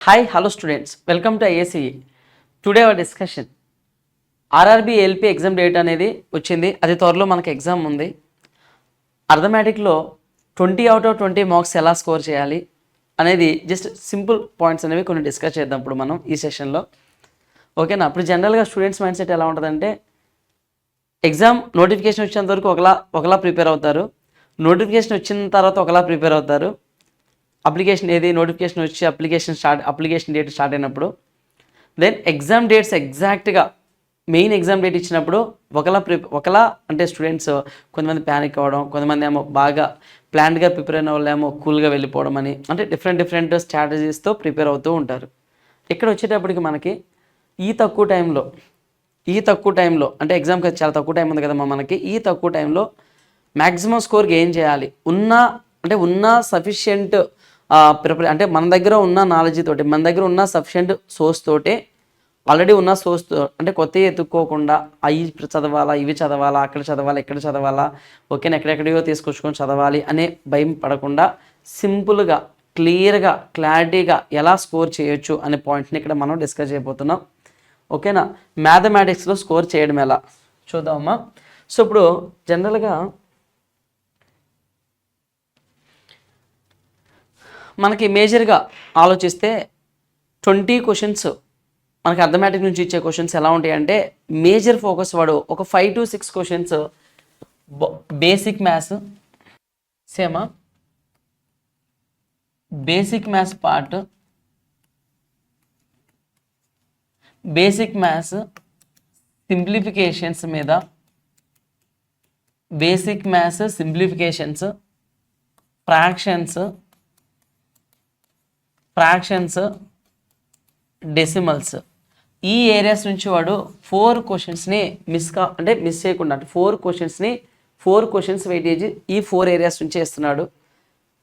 Hi, hello students. Welcome to IACE. Today our discussion. RRB LP exam date అనేది వచ్చింది. అది త్వరలో మనకి ఎగ్జామ్ ఉంది. అర్థమెటిక్లో 20/20 మార్క్స్ ఎలా స్కోర్ చేయాలి అనేది జస్ట్ సింపుల్ పాయింట్స్ అనేవి కొన్ని డిస్కస్ చేద్దాం ఇప్పుడు మనం ఈ సెషన్లో. ఓకేనా? ఇప్పుడు జనరల్గా స్టూడెంట్స్ మైండ్ సెట్ ఎలా ఉంటుందంటే ఎగ్జామ్ నోటిఫికేషన్ వచ్చేంత వరకు ఒకలా ప్రిపేర్ అవుతారు. నోటిఫికేషన్ వచ్చిన తర్వాత ఒకలా ప్రిపేర్ అవుతారు. నోటిఫికేషన్ వచ్చి అప్లికేషన్ డేట్ స్టార్ట్ అయినప్పుడు దెన్ ఎగ్జామ్ డేట్స్ ఎగ్జాక్ట్గా మెయిన్ ఎగ్జామ్ డేట్ ఇచ్చినప్పుడు ఒకలా అంటే స్టూడెంట్స్ కొంతమంది ప్యానిక్ అవ్వడం, కొంతమంది ఏమో బాగా ప్లాన్డ్గా ప్రిపేర్ అయిన వాళ్ళు ఏమో కూల్గా వెళ్ళిపోవడం అని, అంటే డిఫరెంట్ స్ట్రాటజీస్తో ప్రిపేర్ అవుతూ ఉంటారు. ఇక్కడ వచ్చేటప్పటికి మనకి ఈ తక్కువ టైంలో అంటే ఎగ్జామ్కి చాలా తక్కువ టైం ఉంది కదమ్మా మనకి. ఈ తక్కువ టైంలో మ్యాక్సిమం స్కోర్ గెయిన్ చేయాలి. ఉన్న సఫిషియెంట్ ప్రిపేర్ అంటే మన దగ్గర ఉన్న నాలెడ్జ్ తోటి, మన దగ్గర ఉన్న సఫిషియెంట్ సోర్స్ తోటి, ఆల్రెడీ ఉన్న సోర్స్తో అంటే కొత్తవి ఎత్తుక్కోకుండా అవి చదవాలా, ఇవి చదవాలా, అక్కడ చదవాలా, ఇక్కడ చదవాలా, ఓకేనా, ఎక్కడెక్కడియో తీసుకొచ్చుకొని చదవాలి అనే భయం పడకుండా సింపుల్గా క్లియర్గా క్లారిటీగా ఎలా స్కోర్ చేయొచ్చు అనే పాయింట్ని ఇక్కడ మనం డిస్కస్ చేయబోతున్నాం. ఓకేనా? మ్యాథమెటిక్స్లో స్కోర్ చేయడం ఎలా చూద్దామమ్మా. సో ఇప్పుడు జనరల్గా మనకి మేజర్గా ఆలోచిస్తే 20 క్వశ్చన్స్ మనకి అర్థమెటిక్ నుంచి ఇచ్చే క్వశ్చన్స్ ఎలా ఉంటాయి అంటే మేజర్ ఫోకస్ వాడు ఒక 5 to 6 క్వశ్చన్స్ బేసిక్ మ్యాథ్స్ సేమా basic maths part, basic maths simplifications మీద, basic maths simplifications, fractions, decimals, ఈ ఏరియాస్ నుంచి వాడు 4 క్వశ్చన్స్ని మిస్ చేయకుండా అంటే 4 క్వశ్చన్స్ వెయిటేజ్ ఈ 4 ఏరియాస్ నుంచి ఇస్తున్నాడు.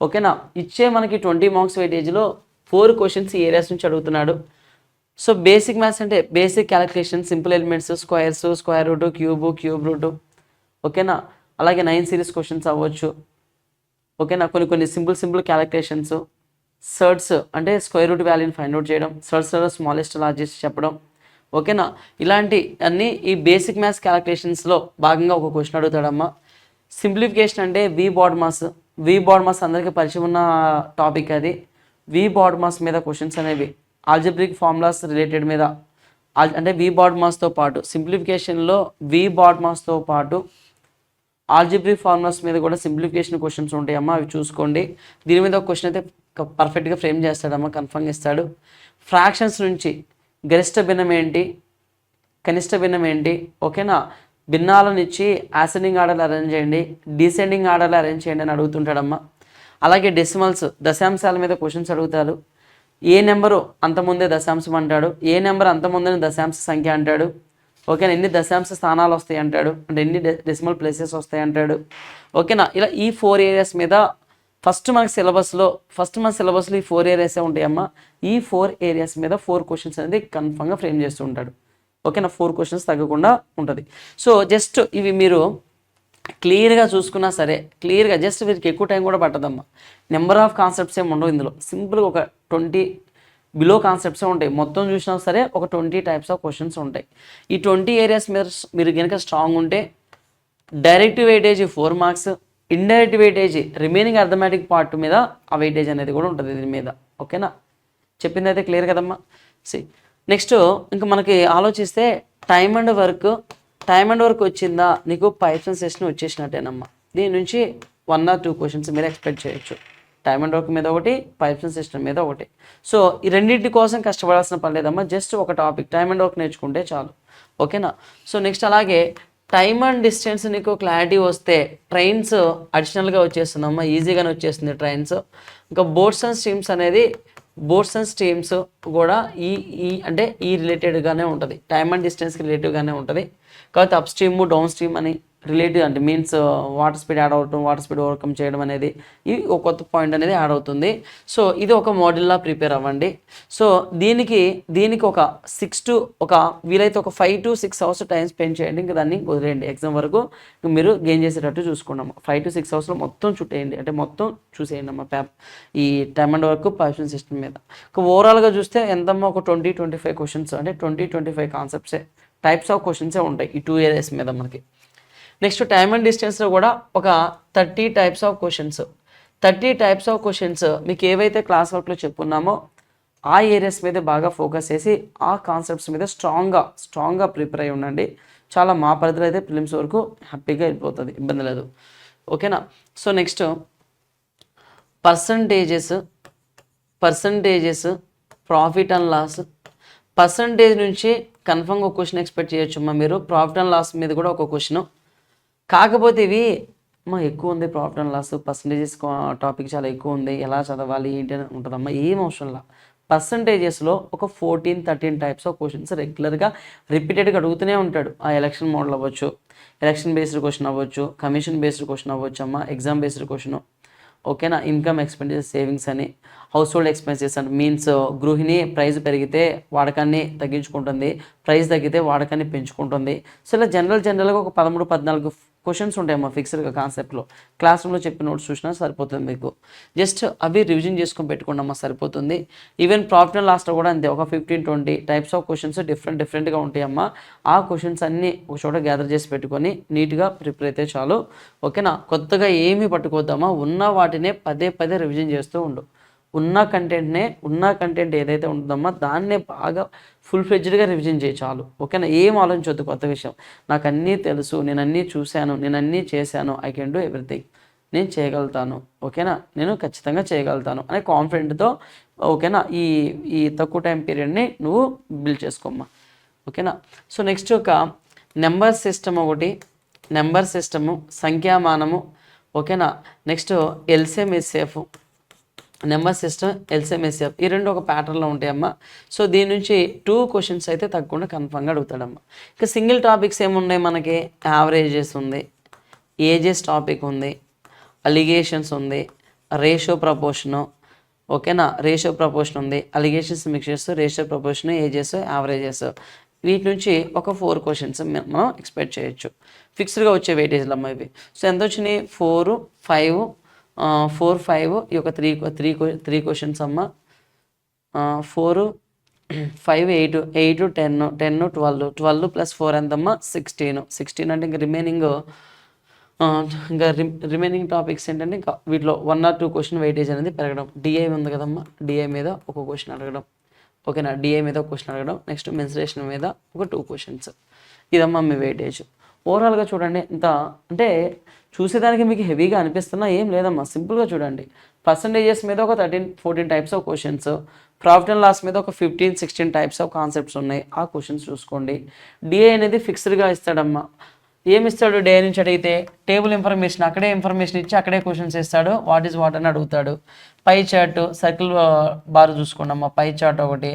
ఓకేనా? ఇచ్చే మనకి 20 మార్క్స్ వెయిటేజ్లో 4 క్వశ్చన్స్ ఈ ఏరియాస్ నుంచి అడుగుతున్నాడు. సో బేసిక్ మ్యాథ్స్ అంటే basic calculation, simple elements, squares, square root, cube root, ఓకేనా, అలాగే 9 సిరీస్ క్వశ్చన్స్ అవ్వచ్చు. ఓకేనా, కొన్ని సింపుల్ క్యాలిక్యులేషన్స్, సర్ట్స్ అంటే స్క్వేర్ రూట్ వాల్యూని ఫైండ్ అవుట్ చేయడం, సర్ట్స్లో స్మాలెస్ట్ లార్జెస్ట్ చెప్పడం. ఓకేనా, ఇలాంటి అన్నీ ఈ బేసిక్ మ్యాథ్స్ క్యాలిక్యులేషన్స్లో భాగంగా ఒక క్వశ్చన్ అడుగుతాడమ్మా. సింప్లిఫికేషన్ అంటే వి బాడ్ మాస్ అందరికీ పరిచయం ఉన్న టాపిక్ అది. వి బాడ్ మాస్ మీద క్వశ్చన్స్ అనేవి ఆల్జబ్రిక్ ఫార్ములాస్ రిలేటెడ్ మీద అంటే వి బాడ్ మాస్తో పాటు సింప్లిఫికేషన్లో వి బాడ్ మాస్తో పాటు ఆల్జబ్రిక్ ఫార్ములాస్ మీద కూడా సింప్లిఫికేషన్ క్వశ్చన్స్ ఉంటాయమ్మా, అవి చూసుకోండి. దీని మీద ఒక క్వశ్చన్ అయితే పర్ఫెక్ట్గా ఫ్రేమ్ చేస్తాడమ్మా, కన్ఫర్మ్గా ఇస్తాడు. ఫ్రాక్షన్స్ నుంచి గరిష్ట భిన్నం ఏంటి, కనిష్ట భిన్నం ఏంటి, ఓకేనా, భిన్నాలను ఇచ్చి అసెండింగ్ ఆర్డర్లో అరేంజ్ చేయండి, డిసెండింగ్ ఆర్డర్లో అరేంజ్ చేయండి అని అడుగుతుంటాడమ్మా. అలాగే డెసిమల్స్ దశాంశాల మీద క్వశ్చన్స్ అడుగుతారు. ఏ నెంబరు అంతముందే దశాంశం అంటాడు, ఏ నెంబర్ అంతముందే దశాంశ సంఖ్య అంటాడు, ఓకేనా, ఎన్ని దశాంశ స్థానాలు వస్తాయి అంటాడు, అంటే ఎన్ని డెసిమల్ ప్లేసెస్ వస్తాయి అంటాడు. ఓకేనా, ఇలా ఈ 4 ఏరియాస్ మీద ఫస్ట్ మన సిలబస్లో ఈ 4 ఏరియాసే ఉంటాయమ్మా. ఈ 4 ఏరియాస్ మీద 4 క్వశ్చన్స్ అనేది కన్ఫర్మ్గా ఫ్రేమ్ చేస్తూ ఉంటాడు. ఓకేనా, 4 క్వశ్చన్స్ తగ్గకుండా ఉంటుంది. సో జస్ట్ ఇవి మీరు క్లియర్గా చూసుకున్నా సరే, క్లియర్గా జస్ట్ వీరికి ఎక్కువ టైం కూడా పట్టదమ్మా. నెంబర్ ఆఫ్ కాన్సెప్ట్స్ ఏమి ఉండవు ఇందులో, సింపుల్గా ఒక 20 బిలో కాన్సెప్ట్సే ఉంటాయి. మొత్తం చూసినా సరే ఒక 20 టైప్స్ ఆఫ్ క్వశ్చన్స్ ఉంటాయి. ఈ 20 ఏరియాస్ మీద మీరు కనుక స్ట్రాంగ్ ఉంటే direct weightage 4 marks, indirect weightage remaining arithmetic part మీద ఆ వెయిటేజ్ అనేది కూడా ఉంటుంది దీని మీద. ఓకేనా, చెప్పింది అయితే క్లియర్ కదమ్మా. నెక్స్ట్ ఇంకా మనకి ఆలోచిస్తే టైమ్ అండ్ వర్క్ వచ్చిందా, నీకు పైప్స్ అండ్ సెషన్ వచ్చేసినట్టేనమ్మా. దీని నుంచి 1 or 2 క్వశ్చన్స్ మీరు ఎక్స్పెక్ట్ చేయొచ్చు. టైమ్ అండ్ వర్క్ మీద ఒకటి, పైప్స్ అండ్ సెషన్ మీద ఒకటి. సో ఈ రెండింటి కోసం కష్టపడాల్సిన పని లేదమ్మా, జస్ట్ ఒక టాపిక్ టైమ్ అండ్ వర్క్ నేర్చుకుంటే చాలు. ఓకేనా, సో నెక్స్ట్ అలాగే టైమ్ అండ్ డిస్టెన్స్ నీకు క్లారిటీ వస్తే ట్రైన్స్ అడిషనల్గా వచ్చేస్తుందమ్మా, ఈజీగానే వచ్చేస్తుంది ట్రైన్స్. ఇంకా బోట్స్ అండ్ స్ట్రీమ్స్ కూడా ఈ రిలేటెడ్గానే ఉంటుంది, టైమ్ అండ్ డిస్టెన్స్కి రిలేటివ్గానే ఉంటుంది. కాబట్టి అప్ స్ట్రీమ్ డౌన్ స్ట్రీమ్ అని రిలేటివ్ అంటే మీన్స్ వాటర్ స్పీడ్ యాడ్ అవటం, వాటర్ స్పీడ్ ఓవర్కమ్ చేయడం అనేది ఇది ఒక కొత్త పాయింట్ అనేది యాడ్ అవుతుంది. సో ఇది ఒక మోడల్లా ప్రిపేర్ అవ్వండి. సో దీనికి ఒక 6 to ఒక వీలైతే ఒక 5 to 6 అవర్స్ టైం స్పెండ్ చేయండి. ఇంకా దాన్ని వదిలేయండి. ఎగ్జామ్ వరకు మీరు గెయిన్ చేసేటట్టు చూసుకున్నాము. 5 to 6 అవర్స్లో మొత్తం చుట్టేయండి, అంటే మొత్తం చూసేయండి అమ్మ ఈ time and work person system మీద. ఓవరాల్గా చూస్తే ఎంతమ్మా ఒక 20-25 క్వశ్చన్స్, అంటే 20-25 కాన్సెప్ట్సే, టైప్స్ ఆఫ్ క్వశ్చన్సే ఉంటాయి ఈ 2 ఏరియాస్ మీద మనకి. నెక్స్ట్ టైమ్ అండ్ డిస్టెన్స్లో కూడా ఒక 30 types of questions, 30 types of questions మీకు ఏవైతే క్లాస్ వర్క్లో చెప్పున్నామో ఆ ఏరియాస్ మీద బాగా ఫోకస్ చేసి ఆ కాన్సెప్ట్స్ మీద స్ట్రాంగ్గా ప్రిపేర్ అయి ఉండండి. చాలా మా పరిధిలో అయితే ప్రిలిమ్స్ వరకు హ్యాపీగా వెళ్ళిపోతుంది, ఇబ్బంది లేదు. ఓకేనా. So next percentages, profit and loss. Percentage నుంచి కన్ఫర్మ్గా ఒక క్వశ్చన్ ఎక్స్పెక్ట్ చేయొచ్చు అమ్మా మీరు. ప్రాఫిట్ అండ్ లాస్ మీద కూడా ఒక క్వశ్చన్. కాకపోతే ఇవి ఎక్కువ ఉంది, profit and loss percentages topic చాలా ఎక్కువ ఉంది, ఎలా చదవాలి ఏంటి అని ఉంటుందమ్మా. ఏం అవసరంలా. పర్సంటేజెస్లో ఒక 14-13 టైప్స్ ఆఫ్ క్వశ్చన్స్ రెగ్యులర్గా రిపీటెడ్గా అడుగుతూనే ఉంటాడు. ఆ ఎలక్షన్ మోడల్ అవ్వచ్చు, ఎలక్షన్ బేస్డ్ క్వశ్చన్ అవ్వచ్చు, కమిషన్ బేస్డ్ క్వశ్చన్ అవ్వచ్చు అమ్మా, ఎగ్జామ్ బేస్డ్ క్వశ్చన్. ఓకేనా. ఇన్కమ్ ఎక్స్పెండిచర్ సేవింగ్స్ అని, హౌస్ హోల్డ్ ఎక్స్పెన్సెస్ అని, మీన్స్ గృహిణి ప్రైస్ పెరిగితే వాడకాన్ని తగ్గించుకుంటుంది, ప్రైస్ తగ్గితే వాడకాన్ని పెంచుకుంటుంది. సో ఇలా జనరల్గా ఒక 13-14 క్వశ్చన్స్ ఉంటాయమ్మా ఫిక్స్డ్గా కాన్సెప్ట్లో. క్లాస్ రూమ్లో చెప్పిన నోట్స్ చూసినా సరిపోతుంది మీకు. జస్ట్ అవి రివిజన్ చేసుకొని పెట్టుకోండి అమ్మా, సరిపోతుంది. ఈవెన్ ప్రాఫిట్ అండ్ లాస్ట్లో కూడా అంతే, ఒక 15-20 టైప్స్ ఆఫ్ క్వశ్చన్స్ డిఫరెంట్గా ఉంటాయమ్మా. ఆ క్వశ్చన్స్ అన్నీ ఒక చోట గ్యాదర్ చేసి పెట్టుకొని నీట్గా ప్రిపేర్ అయితే చాలు. ఓకేనా. కొత్తగా ఏమీ పట్టుకోద్దామా, ఉన్న వాటినే పదే రివిజన్ చేస్తూ ఉండు. ఉన్న కంటెంట్ ఏదైతే ఉంటుందమ్మా దాన్నే బాగా ఫుల్ ఫ్లెడ్జ్డ్గా రివిజన్ చేయి చాలు. ఓకేనా. ఏం ఆలోచించొద్దు కొత్త విషయం. నాకు అన్నీ తెలుసు, నేను అన్నీ చూశాను, నేను అన్నీ చేశాను, ఐ కెన్ డూ ఎవ్రీథింగ్, నేను చేయగలుగుతాను, ఓకేనా, నేను ఖచ్చితంగా చేయగలుగుతాను అనే కాన్ఫిడెంట్తో ఓకేనా ఈ తక్కువ టైం పీరియడ్ని నువ్వు బిల్డ్ చేసుకోమ్మా. ఓకేనా. సో నెక్స్ట్ ఒక నెంబర్ సిస్టమ్, నెంబర్ సిస్టము, సంఖ్యామానము. ఓకేనా. Next LCM SF, number system, LCM SF, ఈ రెండు ఒక ప్యాటర్న్లో ఉంటాయమ్మా. సో దీని నుంచి 2 క్వశ్చన్స్ అయితే తప్పకుండా కన్ఫర్మ్గా అడుగుతాడమ్మా. ఇంకా సింగిల్ టాపిక్స్ ఏమున్నాయి మనకి, యావరేజెస్ ఉంది, ఏజెస్ టాపిక్ ఉంది, అలిగేషన్స్ ఉంది, రేషియో ప్రపోర్షను. ఓకేనా. రేషియో ప్రపోర్షన్ ఉంది, allegations, mixtures, ratio proportion, ages, averages. వీటి నుంచి ఒక 4 క్వశ్చన్స్ మనం ఎక్స్పెక్ట్ చేయొచ్చు. ఫిక్స్డ్గా వచ్చే వెయిటేజ్లు అమ్మా ఇవి. సో ఎంత వచ్చినాయి, 4, 5 ఈ యొక్క 3 క్వశ్చన్స్ అమ్మ. 4, 5, 8, 10, 12 ప్లస్ 4 ఎంతమ్మా, 16 అంటే ఇంకా రిమైనింగ్ టాపిక్స్ ఏంటంటే ఇంకా వీటిలో 1 or 2 క్వశ్చన్ వెయిటేజ్ అనేది పెరగడం. డిఐ ఉంది కదమ్మా, డిఐ మీద ఒక క్వశ్చన్ అడగడం. ఓకేనా. డిఐ మీద ఒక క్వశ్చన్ అడగడం. నెక్స్ట్ మెన్సురేషన్ మీద ఒక 2 క్వశ్చన్స్. ఇదమ్మా మీ వెయిటేజ్. ఓవరాల్గా చూడండి, ఇంత అంటే చూసేదానికి మీకు హెవీగా అనిపిస్తున్నా ఏం లేదమ్మా, సింపుల్గా చూడండి. పర్సంటేజెస్ మీద ఒక 13-14 types of questions, profit and loss మీద ఒక 15-16 టైప్స్ ఆఫ్ కాన్సెప్ట్స్ ఉన్నాయి, ఆ క్వశ్చన్స్ చూసుకోండి. డిఏ అనేది ఫిక్స్డ్గా ఇస్తాడమ్మా. ఏమి ఇస్తాడు డిఏ నుంచి అడిగితే, టేబుల్ ఇన్ఫర్మేషన్, అక్కడే ఇన్ఫర్మేషన్ ఇచ్చి అక్కడే క్వశ్చన్స్ ఇస్తాడు. వాట్ ఈజ్ వాట్ అని అడుగుతాడు. పై చార్ట్, సర్కిల్ బార్ చూసుకోండి అమ్మా, పై చార్ట్ ఒకటి,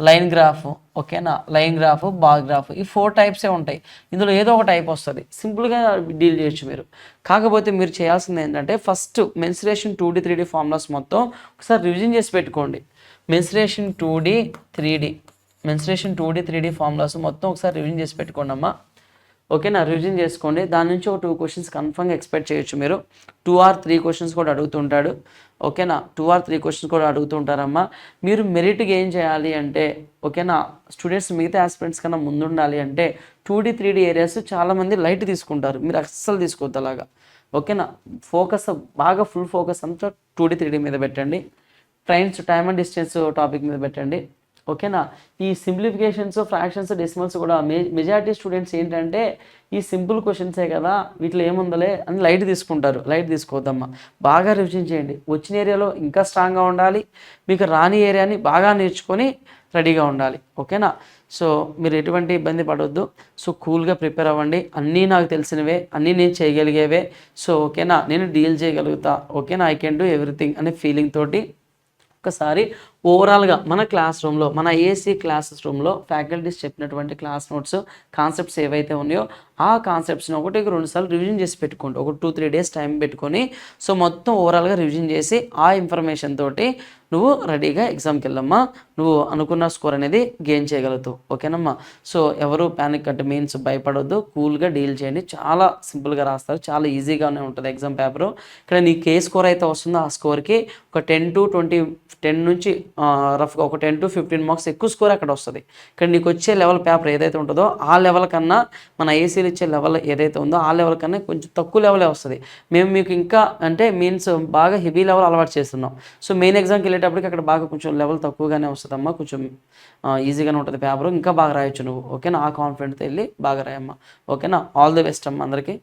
లైన్ గ్రాఫ్. ఓకేనా. లైన్ గ్రాఫ్, బార్ గ్రాఫ్, ఈ 4 టైప్సే ఉంటాయి. ఇందులో ఏదో ఒక టైప్ వస్తుంది, సింపుల్గా డీల్ చేయొచ్చు మీరు. కాకపోతే మీరు చేయాల్సింది ఏంటంటే first mensuration 2D 3D formulas మొత్తం ఒకసారి రివిజన్ చేసి పెట్టుకోండి. మెన్సురేషన్ 2D 3D ఫార్ములాస్ మొత్తం ఒకసారి రివిజన్ చేసి పెట్టుకోండి అమ్మా. ఓకేనా. రివిజన్ చేసుకోండి. దాని నుంచి ఒక 2 క్వశ్చన్స్ కన్ఫర్మ్గా ఎక్స్పెక్ట్ చేయొచ్చు మీరు. 2 or 3 క్వశ్చన్స్ కూడా అడుగుతుంటాడు. ఓకేనా. 2 or 3 క్వశ్చన్స్ కూడా అడుగుతుంటారమ్మా. మీరు మెరిట్ గెయిన్ చేయాలి అంటే, ఓకేనా, స్టూడెంట్స్ మిగతా ఆస్పిరెంట్స్ కన్నా ముందుండాలి అంటే 2D 3D ఏరియాస్ చాలామంది లైట్ తీసుకుంటారు, మీరు అస్సలు తీసుకోవద్దు అలాగా. ఓకేనా. ఫోకస్ బాగా ఫుల్ ఫోకస్ అంతా 2D 3D మీద పెట్టండి. టైమ్ అండ్ డిస్టెన్స్ టాపిక్ మీద పెట్టండి. ఓకేనా. ఈ సింప్లిఫికేషన్స్, ఫ్రాక్షన్స్, డెసిమల్స్ కూడా మెజారిటీ స్టూడెంట్స్ ఏంటంటే ఈ సింపుల్ క్వశ్చన్సే కదా, వీటిలో ఏముందలే అని లైట్ తీసుకుంటారు. లైట్ తీసుకోవద్దమ్మా, బాగా రివిజన్ చేయండి. వచ్చిన ఏరియాలో ఇంకా స్ట్రాంగ్గా ఉండాలి, మీకు రాని ఏరియాని బాగా నేర్చుకొని రెడీగా ఉండాలి. ఓకేనా. సో మీరు ఎటువంటి ఇబ్బంది పడవద్దు. సో కూల్గా ప్రిపేర్ అవ్వండి. అన్నీ నాకు తెలిసినవే, అన్నీ నేను చేయగలిగేవే. సో ఓకేనా, నేను డీల్ చేయగలుగుతా, ఓకేనా, ఐ కెన్ డూ ఎవ్రీథింగ్ అనే ఫీలింగ్ తోటి ఒకసారి ఓవరాల్గా మన క్లాస్ రూమ్లో, మన ఏసీ క్లాస్ రూమ్లో ఫ్యాకల్టీస్ చెప్పినటువంటి క్లాస్ నోట్స్, కాన్సెప్ట్స్ ఏవైతే ఉన్నాయో ఆ కాన్సెప్ట్స్ని ఒకటికి 2 సార్లు రివిజన్ చేసి పెట్టుకోండి. ఒక 2-3 డేస్ టైం పెట్టుకొని సో మొత్తం ఓవరాల్గా రివిజన్ చేసి ఆ ఇన్ఫర్మేషన్ తోటి నువ్వు రెడీగా ఎగ్జామ్కి వెళ్ళమ్మా. నువ్వు అనుకున్న స్కోర్ అనేది గెయిన్ చేయగలుగుతావు. ఓకేనమ్మా. సో ఎవరు ప్యానిక్ అంటే మీన్స్ భయపడొద్దు, కూల్గా డీల్ చేయండి. చాలా సింపుల్గా రాస్తారు, చాలా ఈజీగానే ఉంటుంది ఎగ్జామ్ పేపరు. ఇక్కడ నీకు ఏ స్కోర్ అయితే వస్తుందో ఆ స్కోర్కి ఒక 10 నుంచి రఫ్గా ఒక 10-15 మార్క్స్ ఎక్కువ స్కోర్ అక్కడ వస్తుంది. ఇక్కడ నీకు వచ్చే లెవెల్ పేపర్ ఏదైతే ఉంటుందో ఆ లెవెల్ కన్నా మన ఏసీలు ఇచ్చే లెవెల్ ఏదైతే ఉందో ఆ లెవెల్ కన్నా కొంచెం తక్కువ లెవెలే వస్తుంది. మేము మీకు ఇంకా అంటే మీన్స్ బాగా హెవీ లెవెల్ అలవాటు చేస్తున్నాం. సో మెయిన్ ఎగ్జామ్కి వెళ్ళేటప్పటికి అక్కడ బాగా కొంచెం లెవెల్ తక్కువగానే వస్తుందమ్మా. కొంచెం ఈజీగానే ఉంటుంది పేపర్, ఇంకా బాగా రాయొచ్చు నువ్వు. ఓకేనా. ఆ కాన్ఫిడెంట్తో వెళ్ళి బాగా రాయమ్మా. ఓకేనా. ఆల్ ది బెస్ట్ అమ్మా అందరికీ.